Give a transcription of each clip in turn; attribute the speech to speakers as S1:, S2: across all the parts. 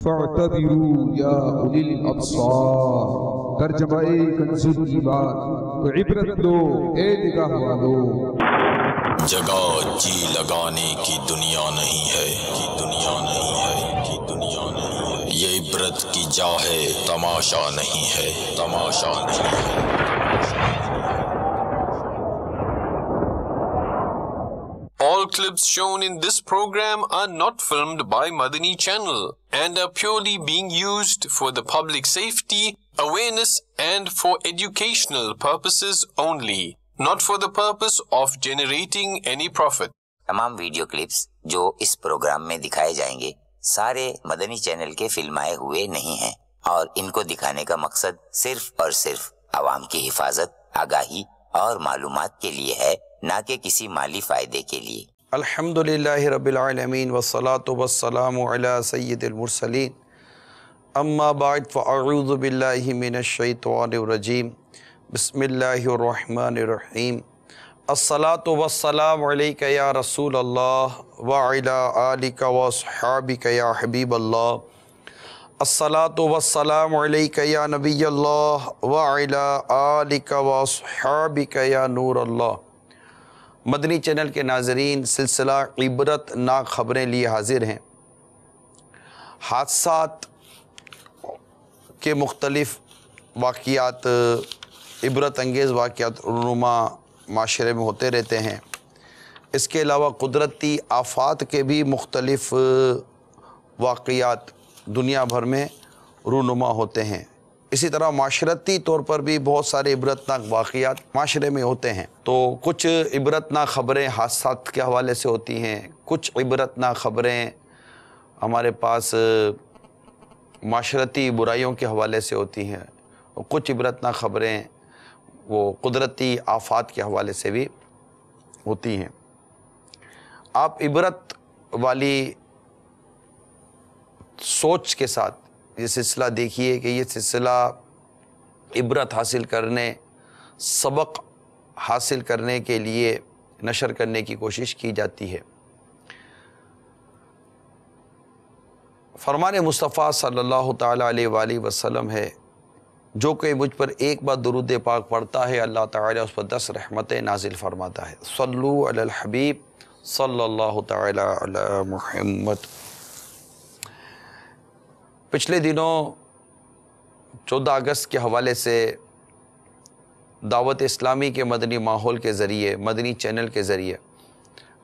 S1: فاعتبروا یا اولی الابصار، ترجمہ کنز الایمان، تو عبرت لو اے نگاہ والو۔
S2: جگہ جی لگانے کی دنیا نہیں ہے، دنیا نہیں ہے، دنیا نہیں ہے، یہ عبرت کی جا ہے، تماشا نہیں ہے، تماشا نہیں ہے۔ All clips shown in this program are not filmed by Madani Channel and are purely being used for the public safety, awareness and for educational purposes only, not for the purpose of generating any profit.
S3: تمام video clips جو اس programme میں دکھائے جائیں گے سارے مدنی channel کے فلمائے ہوئے نہیں ہیں اور ان کو دکھانے کا مقصد صرف اور صرف عوام کی حفاظت، آگاہی اور معلومات کے لیے ہے، نہ کہ کسی مالی فائدے کے لیے۔
S4: الحمدللہ رب العالمین والصلاة والسلام علی سید المرسلین، اما بعد فاعوذ باللہ من الشیطان الرجیم، بسم اللہ الرحمن الرحیم۔ الصلاة والسلام علیک یا رسول اللہ وعلی آلک واصحابک یا حبیب اللہ۔ الصلاة والسلام علیک یا نبی اللہ وعلی آلک واصحابک یا نور اللہ۔ مدنی چینل کے ناظرین، سلسلہ عبرت ناک خبریں لیے حاضر ہیں۔ حادثات کے مختلف واقعات، عبرت انگیز واقعات رونما معاشرے میں ہوتے رہتے ہیں۔ اس کے علاوہ قدرتی آفات کے بھی مختلف واقعات دنیا بھر میں رونما ہوتے ہیں۔ اسی طرح معاشرتی طور پر بھی بہت سارے عبرتناک واقعات معاشرے میں ہوتے ہیں۔ تو کچھ عبرتناک خبریں حادثات کے حوالے سے ہوتی ہیں، کچھ عبرتناک خبریں ہمارے پاس معاشرتی برائیوں کے حوالے سے ہوتی ہیں، اور کچھ عبرتناک خبریں وہ قدرتی آفات کے حوالے سے بھی ہوتی ہیں۔ آپ عبرت والی سوچ کے ساتھ یہ سلسلہ دیکھیے کہ یہ سلسلہ عبرت حاصل کرنے، سبق حاصل کرنے کے لیے نشر کرنے کی کوشش کی جاتی ہے۔ فرمان مصطفیٰ صلی اللہ تعالیٰ علیہ وآلہ وسلم ہے، جو کوئی مجھ پر ایک بار درود پاک پڑھتا ہے اللہ تعالیٰ اس پر 10 رحمتیں نازل فرماتا ہے۔ صلو علی الحبیب صلی اللہ تعالیٰ علی محمد۔ پچھلے دنوں 14 اگست کے حوالے سے دعوت اسلامی کے مدنی ماحول کے ذریعے، مدنی چینل کے ذریعے،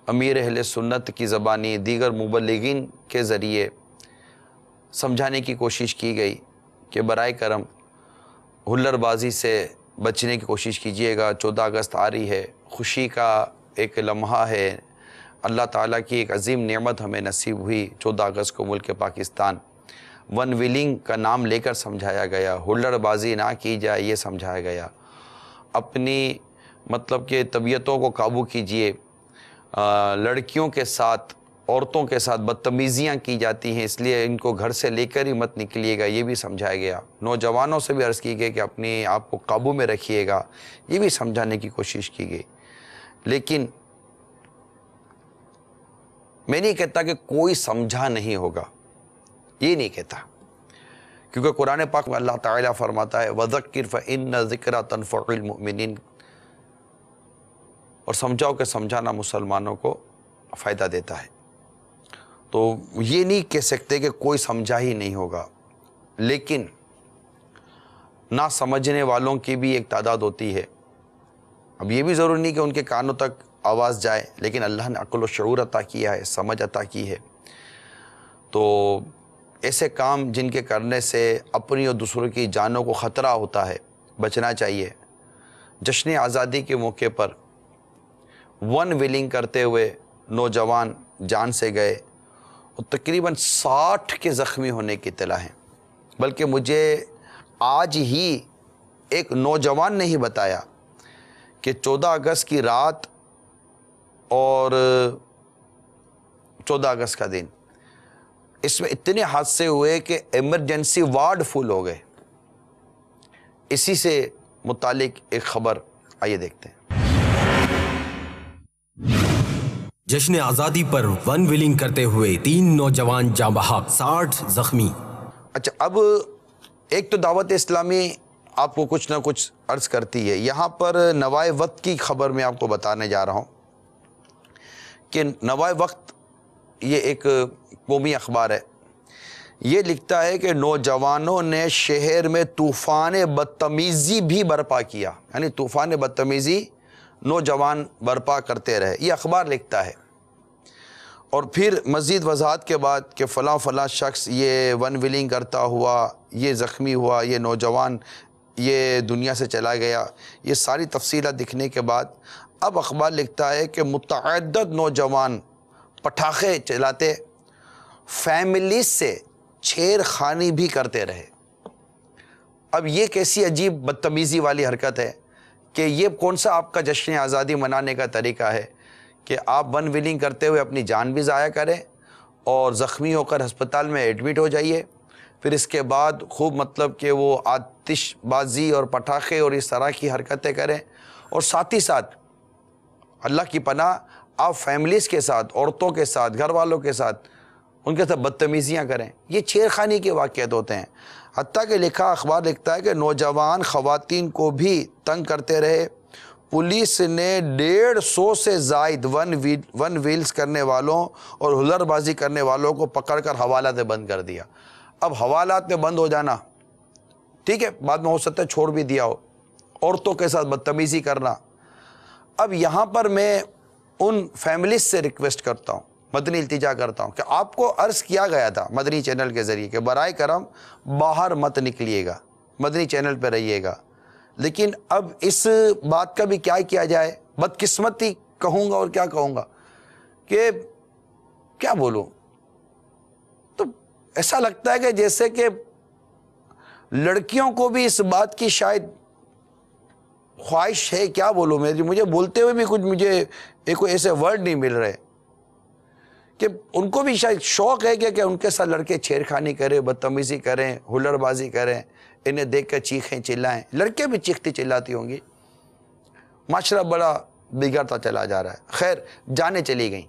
S4: امیر اہل سنت کی زبانی، دیگر مبلغین کے ذریعے سمجھانے کی کوشش کی گئی کہ برائے کرم ہلر بازی سے بچنے کی کوشش کیجیے گا۔ 14 اگست آ رہی ہے، خوشی کا ایک لمحہ ہے، اللہ تعالیٰ کی ایک عظیم نعمت ہمیں نصیب ہوئی۔ 14 اگست کو ملک پاکستان ون ویلنگ کا نام لے کر سمجھایا گیا، ہلڑ بازی نہ کی جائے یہ سمجھایا گیا۔ اپنی مطلب کہ طبیعتوں کو قابو کیجئے، لڑکیوں کے ساتھ، عورتوں کے ساتھ بدتمیزیاں کی جاتی ہیں، اس لیے ان کو گھر سے لے کر ہی مت نکلیے گا، یہ بھی سمجھایا گیا۔ نوجوانوں سے بھی عرض کی گئی کہ اپنے آپ کو قابو میں رکھیے گا، یہ بھی سمجھانے کی کوشش کی گئی۔ لیکن میں نہیں کہتا کہ کوئی سمجھا نہیں ہوگا، یہ نہیں کہتا، کیونکہ قرآن پاک میں اللہ تعالیٰ فرماتا ہے وَذَكِّرْ فَإِنَّ ذِكْرَى تَنفَعُ الْمُؤْمِنِينَ، اور سمجھاؤ کہ سمجھانا مسلمانوں کو فائدہ دیتا ہے۔ تو یہ نہیں کہہ سکتے کہ کوئی سمجھا ہی نہیں ہوگا، لیکن نہ سمجھنے والوں کی بھی ایک تعداد ہوتی ہے۔ اب یہ بھی ضروری نہیں کہ ان کے کانوں تک آواز جائے، لیکن اللہ نے عقل و شعور عطا کیا ہے، سمجھ عطا کی ہے۔ تو ایسے کام جن کے کرنے سے اپنی اور دوسروں کی جانوں کو خطرہ ہوتا ہے، بچنا چاہیے۔ جشن آزادی کے موقع پر ون ویلنگ کرتے ہوئے نوجوان جان سے گئے اور تقریباً 60 کے زخمی ہونے کی اطلاع ہے۔ بلکہ مجھے آج ہی ایک نوجوان نے ہی بتایا کہ 14 اگست کی رات اور 14 اگست کا دن، اس میں اتنے حادثے ہوئے کہ ایمرجنسی وارڈ فل ہو گئے۔ اسی سے متعلق ایک خبر آئیے دیکھتے ہیں۔
S5: جشن آزادی پر ون ویلنگ کرتے ہوئے 3 نوجوان جاں بحق، 60 زخمی۔
S4: اچھا، اب ایک تو دعوت اسلامی آپ کو کچھ نہ کچھ عرض کرتی ہے. یہاں پر نوائے وقت کی خبر میں آپ کو بتانے جا رہا ہوں کہ نوائے وقت یہ ایک قومی اخبار ہے. یہ لکھتا ہے کہ نوجوانوں نے شہر میں طوفان بدتمیزی بھی برپا کیا، یعنی طوفان بدتمیزی نوجوان برپا کرتے رہے. یہ اخبار لکھتا ہے. اور پھر مزید وضاحت کے بعد کہ فلاں فلاں شخص یہ ون ویلنگ کرتا ہوا، یہ زخمی ہوا، یہ نوجوان یہ دنیا سے چلا گیا. یہ ساری تفصیلات دکھنے کے بعد اب اخبار لکھتا ہے کہ متعدد نوجوان پٹاخے چلاتے، فیملیز سے چھیڑ خانی بھی کرتے رہے. اب یہ کیسی عجیب بدتمیزی والی حرکت ہے کہ یہ کون سا آپ کا جشن آزادی منانے کا طریقہ ہے کہ آپ ون ویلنگ کرتے ہوئے اپنی جان بھی ضائع کریں اور زخمی ہو کر ہسپتال میں ایڈمٹ ہو جائیے، پھر اس کے بعد خوب مطلب کہ وہ آتش بازی اور پٹاخے اور اس طرح کی حرکتیں کریں، اور ساتھ ہی ساتھ اللہ کی پناہ آپ فیملیز کے ساتھ، عورتوں کے ساتھ، گھر والوں کے ساتھ ان کے ساتھ بدتمیزیاں کریں. یہ چھیڑ خانی کے واقعات ہوتے ہیں. حتیٰ کہ اخبار لکھتا ہے کہ نوجوان خواتین کو بھی تنگ کرتے رہے. پولیس نے 150 سے زائد ون ویلز کرنے والوں اور ہلر بازی کرنے والوں کو پکڑ کر حوالات میں بند کر دیا. اب حوالات میں بند ہو جانا ٹھیک ہے، بعد میں ہو سکتا ہے چھوڑ بھی دیا ہو. عورتوں کے ساتھ بدتمیزی کرنا. اب یہاں پر میں ان فیملیز سے ریکویسٹ کرتا ہوں، مدنی التجا کرتا ہوں کہ آپ کو عرض کیا گیا تھا مدنی چینل کے ذریعے کہ برائے کرم باہر مت نکلیے گا، مدنی چینل پہ رہیے گا. لیکن اب اس بات کا بھی کیا کیا جائے، بدقسمتی کہوں گا اور کیا کہوں گا کہ کیا بولوں. تو ایسا لگتا ہے کہ جیسے کہ لڑکیوں کو بھی اس بات کی شاید خواہش ہے، کیا بولوں میں، مجھے بولتے ہوئے بھی کچھ مجھے کوئی ایسے ورڈ نہیں مل رہے کہ ان کو بھی شاید شوق ہے کہ ان کے ساتھ لڑکے چھیڑ خانی کریں، بدتمیزی کریں، ہلڑ بازی کریں، انہیں دیکھ کر چیخیں چلائیں. لڑکے بھی چیختی چلاتی ہوں گی. معاشرہ بڑا بگڑتا چلا جا رہا ہے. خیر، جانیں چلی گئیں،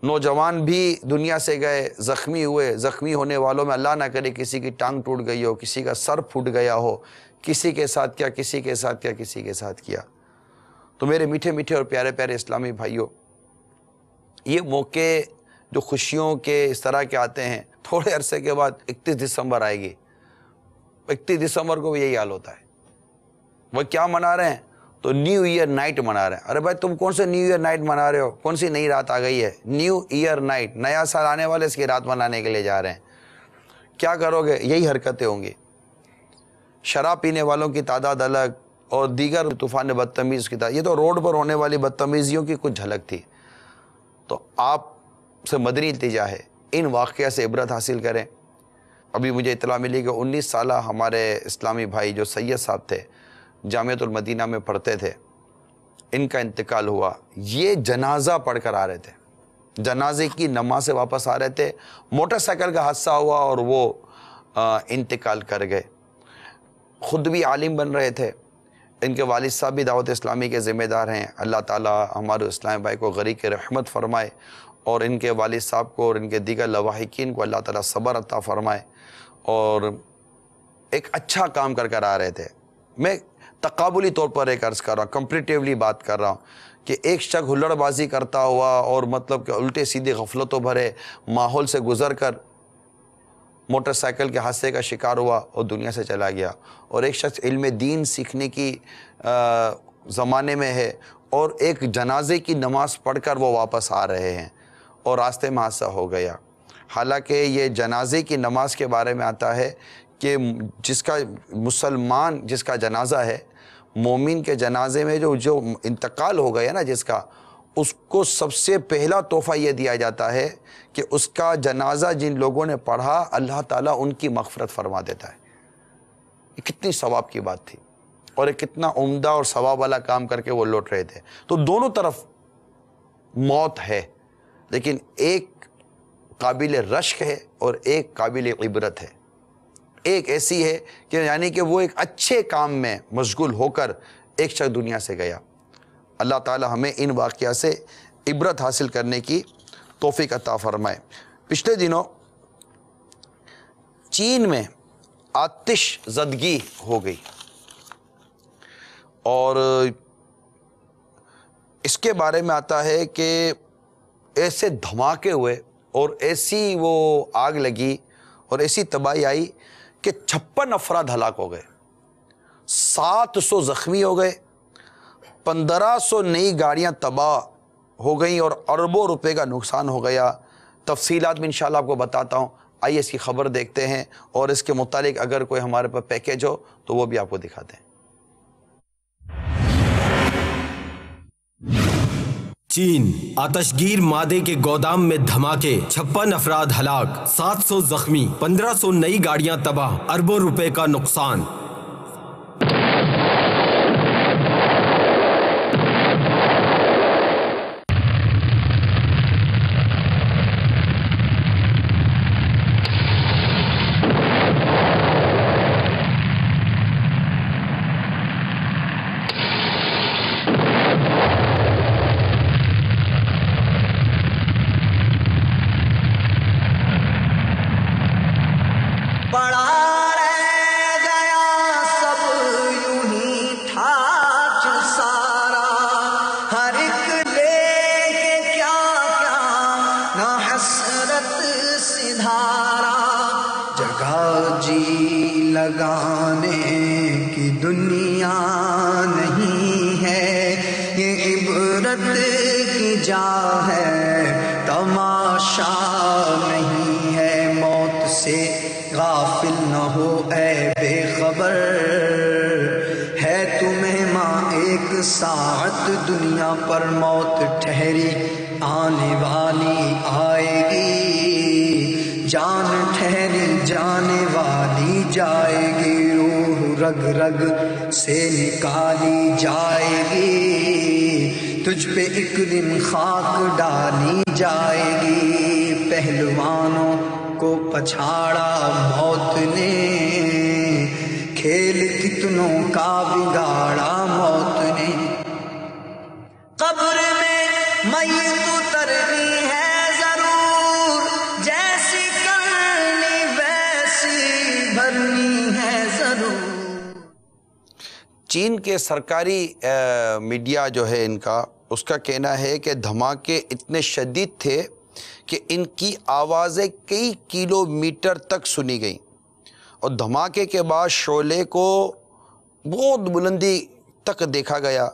S4: نوجوان بھی دنیا سے گئے، زخمی ہوئے. زخمی ہونے والوں میں اللہ نہ کرے کسی کی ٹانگ ٹوٹ گئی ہو، کسی کا سر پھوٹ گیا ہو، کسی کے ساتھ کیا، کسی کے ساتھ کیا، کسی کے ساتھ کیا. تو میرے میٹھے میٹھے اور پیارے پیارے اسلامی بھائیوں، یہ موقع جو خوشیوں کے اس طرح کے آتے ہیں، تھوڑے عرصے کے بعد 31 دسمبر آئے گی. 31 دسمبر کو بھی یہی حال ہوتا ہے. وہ کیا منا رہے ہیں؟ تو نیو ایئر نائٹ منا رہے ہیں. ارے بھائی تم کون سے نیو ایئر نائٹ منا رہے ہو؟ کون سی نئی رات آ گئی ہے؟ نیو ایئر نائٹ، نیا سال آنے والے اس کی رات منانے کے لیے جا رہے ہیں. کیا کرو گے؟ یہی حرکتیں ہوں گی. شراب پینے والوں کی تعداد الگ اور دیگر طوفان بدتمیز کی تعداد. یہ تو روڈ پر ہونے والی بدتمیزیوں کی کچھ جھلک تھی. تو آپ سے مدنی التجا ہے، ان واقعہ سے عبرت حاصل کریں. ابھی مجھے اطلاع ملی کہ 19 سالہ ہمارے اسلامی بھائی جو سید صاحب تھے، جامعۃ المدینہ میں پڑھتے تھے، ان کا انتقال ہوا. یہ جنازہ پڑھ کر آ رہے تھے، جنازے کی نماز سے واپس آ رہے تھے، موٹر سائیکل کا حادثہ ہوا اور وہ انتقال کر گئے. خود بھی عالم بن رہے تھے. ان کے والد صاحب بھی دعوت اسلامی کے ذمہ دار ہیں. اللہ تعالیٰ ہمارے اسلامی بھائی کو غریق رحمت فرمائے، اور ان کے والد صاحب کو اور ان کے دیگر لواحقین کو اللہ تعالیٰ صبر عطا فرمائے. اور ایک اچھا کام کر کر آ رہے تھے. میں تقابلی طور پر ایک عرض کر رہا ہوں، کمپریٹیولی بات کر رہا ہوں کہ ایک شخص ہلڑ بازی کرتا ہوا اور مطلب کہ الٹے سیدھے غفلتوں بھرے ماحول سے گزر کر موٹر سائیکل کے حادثے کا شکار ہوا اور دنیا سے چلا گیا. اور ایک شخص علم دین سیکھنے کی زمانے میں ہے اور ایک جنازے کی نماز پڑھ کر وہ واپس آ رہے ہیں اور راستے میں حادثہ ہو گیا. حالانکہ یہ جنازے کی نماز کے بارے میں آتا ہے کہ جس کا مسلمان جس کا جنازہ ہے، مومن کے جنازے میں جو انتقال ہو گیا نا جس کا، اس کو سب سے پہلا تحفہ یہ دیا جاتا ہے کہ اس کا جنازہ جن لوگوں نے پڑھا اللہ تعالیٰ ان کی مغفرت فرما دیتا ہے. یہ کتنی ثواب کی بات تھی اور ایک کتنا عمدہ اور ثواب والا کام کر کے وہ لوٹ رہے تھے. تو دونوں طرف موت ہے، لیکن ایک قابل رشک ہے اور ایک قابل عبرت ہے. ایک ایسی ہے کہ یعنی کہ وہ ایک اچھے کام میں مشغول ہو کر ایک شخص دنیا سے گیا. اللہ تعالی ہمیں ان واقعہ سے عبرت حاصل کرنے کی توفیق عطا فرمائے. پچھلے دنوں چین میں آتش زدگی ہو گئی اور اس کے بارے میں آتا ہے کہ ایسے دھماکے ہوئے اور ایسی وہ آگ لگی اور ایسی تباہی آئی کہ 56 افراد ہلاک ہو گئے، 700 زخمی ہو گئے، 1500 نئی گاڑیاں تباہ ہو گئیں اور اربوں روپے کا نقصان ہو گیا۔ تفصیلات میں انشاءاللہ آپ کو بتاتا ہوں، آئیے اس کی خبر دیکھتے ہیں اور اس کے متعلق اگر کوئی ہمارے پاس پیکیج ہو تو وہ بھی آپ کو دکھاتے ہیں۔
S5: چین، آتشگیر مادے کے گودام میں دھماکے، 56 افراد ہلاک، 700 زخمی، 1500 نئی گاڑیاں تباہ، اربوں روپے کا نقصان۔
S6: لگانے کی دنیا نہیں ہے، یہ عبرت کی جا ہے، تماشا نہیں ہے۔ موت سے غافل نہ ہو اے بے خبر، ہے تمہیں ماں ایک ساعت دنیا پر، موت ٹھہری آنے والی آئے گی، جان ٹھہری جانے والی جائے گی، روح رگ رگ سے نکالی جائے گی، تجھ پہ ایک دن خاک ڈالی جائے گی۔ پہلوانوں کو پچھاڑا موت نے، کھیل کتنوں کا بگاڑا موت نے، قبر میں میت اترنی ہے ضرور، جیسی کرنی ویسی بھرنی ہے ضرور۔
S4: چین کے سرکاری میڈیا جو ہے ان کا، اس کا کہنا ہے کہ دھماکے اتنے شدید تھے کہ ان کی آوازیں کئی کلومیٹر تک سنی گئیں اور دھماکے کے بعد شعلے کو بہت بلندی تک دیکھا گیا۔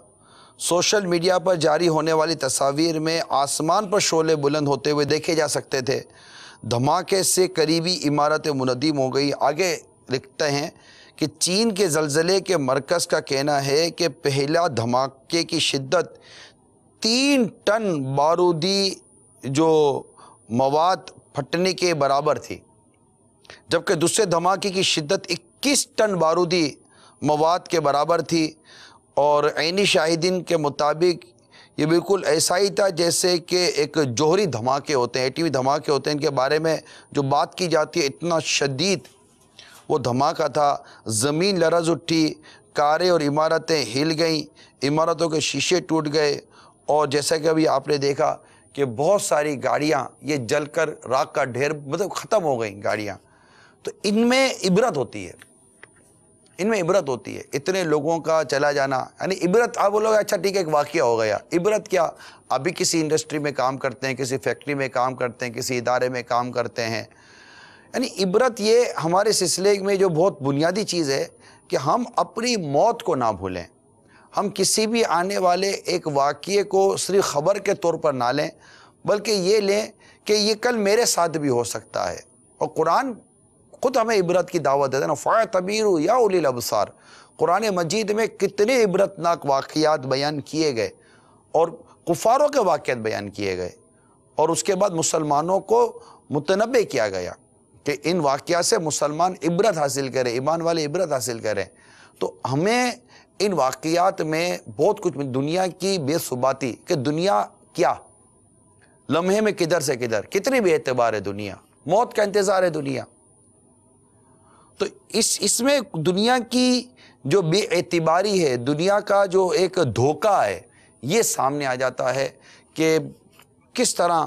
S4: سوشل میڈیا پر جاری ہونے والی تصاویر میں آسمان پر شعلے بلند ہوتے ہوئے دیکھے جا سکتے تھے۔ دھماکے سے قریبی عمارتیں منہدم ہو گئی۔ آگے لکھتے ہیں کہ چین کے زلزلے کے مرکز کا کہنا ہے کہ پہلا دھماکے کی شدت 3 ٹن بارودی جو مواد پھٹنے کے برابر تھی، جبکہ دوسرے دھماکے کی شدت 21 ٹن بارودی مواد کے برابر تھی، اور عینی شاہدین کے مطابق یہ بالکل ایسا ہی تھا جیسے کہ ایک جوہری دھماکے ہوتے ہیں، ایٹمی دھماکے ہوتے ہیں، ان کے بارے میں جو بات کی جاتی ہے، اتنا شدید وہ دھماکہ تھا۔ زمین لرز اٹھی، کاریں اور عمارتیں ہل گئیں، عمارتوں کے شیشے ٹوٹ گئے، اور جیسا کہ ابھی آپ نے دیکھا کہ بہت ساری گاڑیاں یہ جل کر راکھ کا ڈھیر مطلب ختم ہو گئیں گاڑیاں۔ تو ان میں عبرت ہوتی ہے، ان میں عبرت ہوتی ہے، اتنے لوگوں کا چلا جانا، یعنی عبرت آپ بولو گے اچھا ٹھیک ہے ایک واقعہ ہو گیا، عبرت کیا؟ ابھی کسی انڈسٹری میں کام کرتے ہیں، کسی فیکٹری میں کام کرتے ہیں، کسی ادارے میں کام کرتے ہیں، یعنی عبرت یہ ہمارے سلسلے میں جو بہت بنیادی چیز ہے کہ ہم اپنی موت کو نہ بھولیں، ہم کسی بھی آنے والے ایک واقعے کو صرف خبر کے طور پر نہ لیں، بلکہ یہ لیں کہ یہ کل میرے ساتھ بھی ہو سکتا ہے۔ اور قرآن خود ہمیں عبرت کی دعوت دیتا ہے نا، فَاعْتَبِرُوا يَا أُولِي الْأَبْصَارِ۔ قرآن مجید میں کتنے عبرتناک واقعات بیان کیے گئے اور کفاروں کے واقعات بیان کیے گئے، اور اس کے بعد مسلمانوں کو متنبہ کیا گیا کہ ان واقعات سے مسلمان عبرت حاصل کریں، ایمان والے عبرت حاصل کریں۔ تو ہمیں ان واقعات میں بہت کچھ، دنیا کی بے ثباتی کہ دنیا کیا، لمحے میں کدھر سے کدھر، کتنی بے اعتبار ہے دنیا، موت کا انتظار ہے دنیا۔ تو اس میں دنیا کی جو بے اعتباری ہے، دنیا کا جو ایک دھوکہ ہے، یہ سامنے آ جاتا ہے کہ کس طرح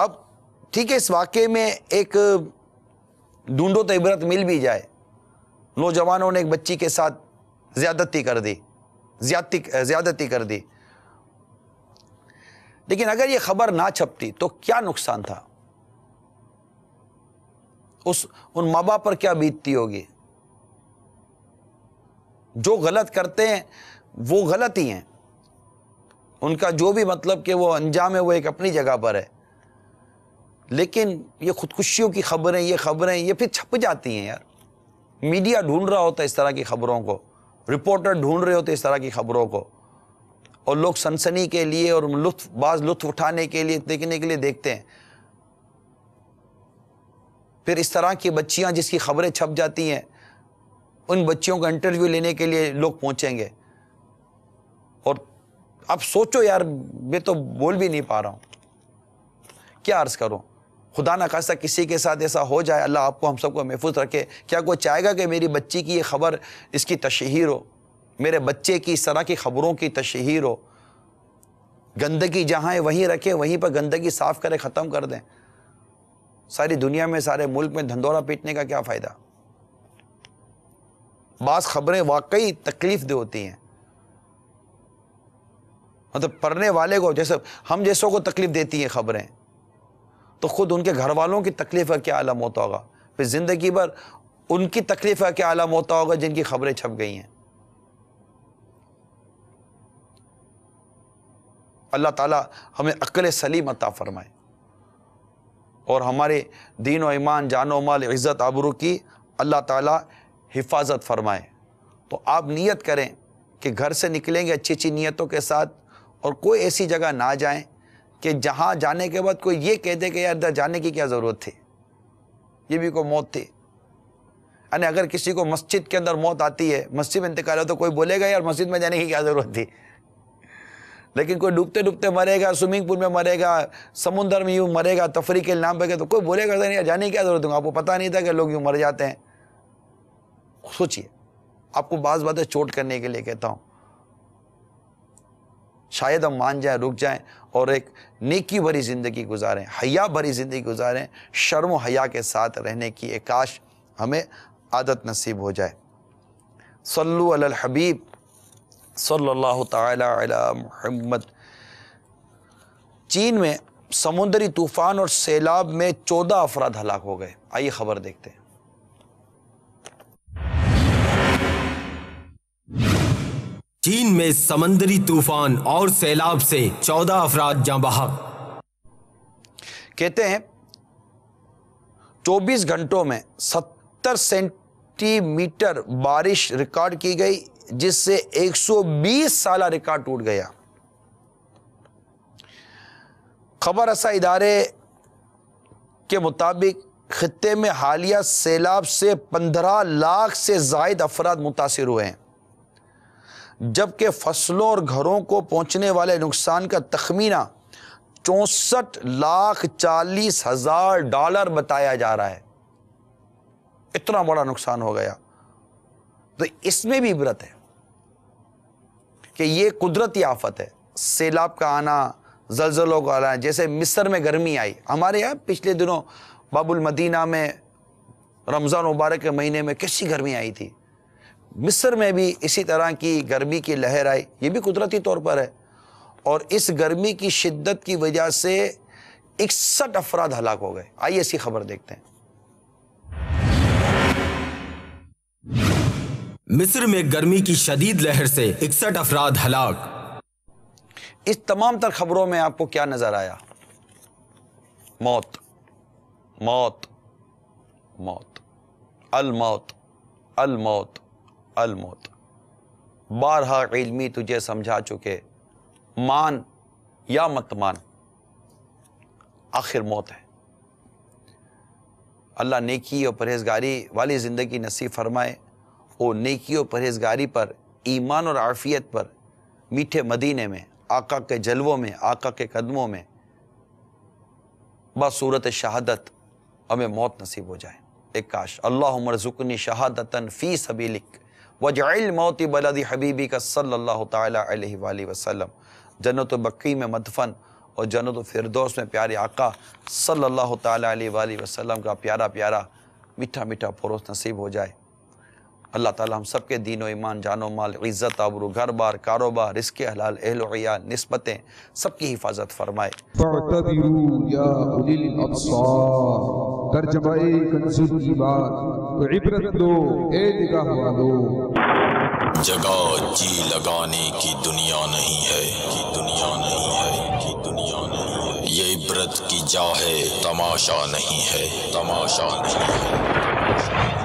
S4: اب ٹھیک ہے اس واقعے میں ایک ڈھونڈو تو عبرت مل بھی جائے، نوجوانوں نے ایک بچی کے ساتھ زیادتی کر دی، لیکن اگر یہ خبر نہ چھپتی تو کیا نقصان تھا، ان ماں باپ پر کیا بیتتی ہوگی؟ جو غلط کرتے ہیں وہ غلط ہی ہیں، ان کا جو بھی مطلب کہ وہ انجام ہے وہ ایک اپنی جگہ پر ہے، لیکن یہ خودکشیوں کی خبریں، یہ خبریں یہ پھر چھپ جاتی ہیں یار، میڈیا ڈھونڈ رہا ہوتا ہے اس طرح کی خبروں کو، رپورٹر ڈھونڈ رہے ہوتے اس طرح کی خبروں کو، اور لوگ سنسنی کے لیے اور لطف اٹھانے کے لیے، دیکھنے کے لیے دیکھتے ہیں، پھر اس طرح کی بچیاں جس کی خبریں چھپ جاتی ہیں ان بچیوں کا انٹرویو لینے کے لیے لوگ پہنچیں گے، اور اب سوچو یار میں تو بول بھی نہیں پا رہا ہوں، کیا عرض کروں، خدا نہ خواستہ کسی کے ساتھ ایسا ہو جائے، اللہ آپ کو ہم سب کو محفوظ رکھے، کیا کوئی چاہے گا کہ میری بچی کی یہ خبر اس کی تشہیر ہو، میرے بچے کی اس طرح کی خبروں کی تشہیر ہو؟ گندگی جہاں ہے وہیں رکھے، وہیں پر گندگی صاف کرے، ختم کر دیں، ساری دنیا میں سارے ملک میں دھندورا پیٹنے کا کیا فائدہ؟ بعض خبریں واقعی تکلیف دہ ہوتی ہیں، مطلب پڑھنے والے کو، جیسے ہم جیسوں کو تکلیف دیتی ہیں خبریں، تو خود ان کے گھر والوں کی تکلیف کا کیا عالم ہوتا ہوگا، پھر زندگی بھر ان کی تکلیف کا کیا عالم ہوتا ہوگا جن کی خبریں چھپ گئی ہیں۔ اللہ تعالیٰ ہمیں عقل سلیم عطا فرمائے اور ہمارے دین و ایمان، جان و مال، عزت آبرو کی اللہ تعالیٰ حفاظت فرمائے۔ تو آپ نیت کریں کہ گھر سے نکلیں گے اچھی اچھی نیتوں کے ساتھ، اور کوئی ایسی جگہ نہ جائیں کہ جہاں جانے کے بعد کوئی یہ کہہ دے کہ یار ادھر جانے کی کیا ضرورت تھی، یہ بھی کوئی موت تھی۔ یعنی اگر کسی کو مسجد کے اندر موت آتی ہے، مسجد میں انتقال ہو، تو کوئی بولے گا یار مسجد میں جانے کی کیا ضرورت تھی، لیکن کوئی ڈوبتے ڈوبتے مرے گا، سوئمنگ پول میں مرے گا، سمندر میں یوں مرے گا تفریح کے نام پہ، تو کوئی بولے گا یار جانے کی کیا ضرورت ہے، آپ کو پتہ نہیں تھا کہ لوگ یوں مر جاتے ہیں۔ سوچئے، آپ کو بعض باتیں چوٹ کرنے کے لیے کہتا ہوں، شاید ہم مان جائیں، رک جائیں اور ایک نیکی بھری زندگی گزاریں، حیا بھری زندگی گزاریں، شرم و حیا کے ساتھ رہنے کی ایک کاش ہمیں عادت نصیب ہو جائے۔ صلو علی الحبیب صلی اللہ تعالی علی محمد۔ چین میں سمندری طوفان اور سیلاب میں 14 افراد ہلاک ہو گئے، آئیے خبر دیکھتے ہیں۔
S5: چین میں سمندری طوفان اور سیلاب سے 14 افراد جاں بحق۔
S4: کہتے ہیں 24 گھنٹوں میں 70 سینٹی میٹر بارش ریکارڈ کی گئی، جس سے 120 سالہ ریکارڈ ٹوٹ گیا۔ خبر رساں ادارے کے مطابق خطے میں حالیہ سیلاب سے 15 لاکھ سے زائد افراد متاثر ہوئے ہیں، جبکہ فصلوں اور گھروں کو پہنچنے والے نقصان کا تخمینہ 64,40,000 ڈالر بتایا جا رہا ہے۔ اتنا بڑا نقصان ہو گیا۔ تو اس میں بھی عبرت ہے کہ یہ قدرتی آفت ہے، سیلاب کا آنا، زلزلوں کا آنا۔ جیسے مصر میں گرمی آئی، ہمارے یہاں پچھلے دنوں باب المدینہ میں رمضان مبارک کے مہینے میں کیسی گرمی آئی تھی، مصر میں بھی اسی طرح کی گرمی کی لہر آئی، یہ بھی قدرتی طور پر ہے، اور اس گرمی کی شدت کی وجہ سے 61 افراد ہلاک ہو گئے۔ آئیے ایسی خبر دیکھتے ہیں۔
S5: مصر میں گرمی کی شدید لہر سے 61 افراد ہلاک۔
S4: اس تمام تر خبروں میں آپ کو کیا نظر آیا؟ موت، موت، موت، الموت، الموت، الموت۔ بارہا علمی تجھے سمجھا چکے، مان یا مت مان، آخر موت ہے۔ اللہ نیکی اور پرہیزگاری والی زندگی نصیب فرمائے، اور نیکی اور پرہیزگاری پر، ایمان اور عافیت پر، میٹھے مدینے میں، آقا کے جلووں میں، آقا کے قدموں میں بصورت شہادت ہمیں موت نصیب ہو جائے۔ ایک کاش اللہم ارزقنی شہادتاً فی سبیلک وجعل موتی بلدی حبیبی کا صلی اللہ تعالی علیہ وآلہ وسلم، جنت و بقیع میں مدفن اور جنت الفردوس میں پیارے آقا صلی اللہ تعالیٰ علیہ وآلہ وسلم کا پیارا پیارا میٹھا میٹھا پروس نصیب ہو جائے۔ اللہ تعالیٰ ہم سب کے دین و ایمان، جان و مال، عزت آبرو، گھر بار، کاروبار، رزق حلال، اہل و عیال، نسبتیں سب کی حفاظت فرمائے۔
S1: فاعتبروا یا اولی الابصار، ترجمہ کنز الایمان، تو عبرت لو اے نگاہ والو۔
S7: جگہ جی لگانے کی دنیا نہیں ہے، کی دنیا نہیں ہے، کی دنیا نہیں ہے، یہ عبرت کی جا ہے، تماشا نہیں ہے، تماشا نہیں ہے۔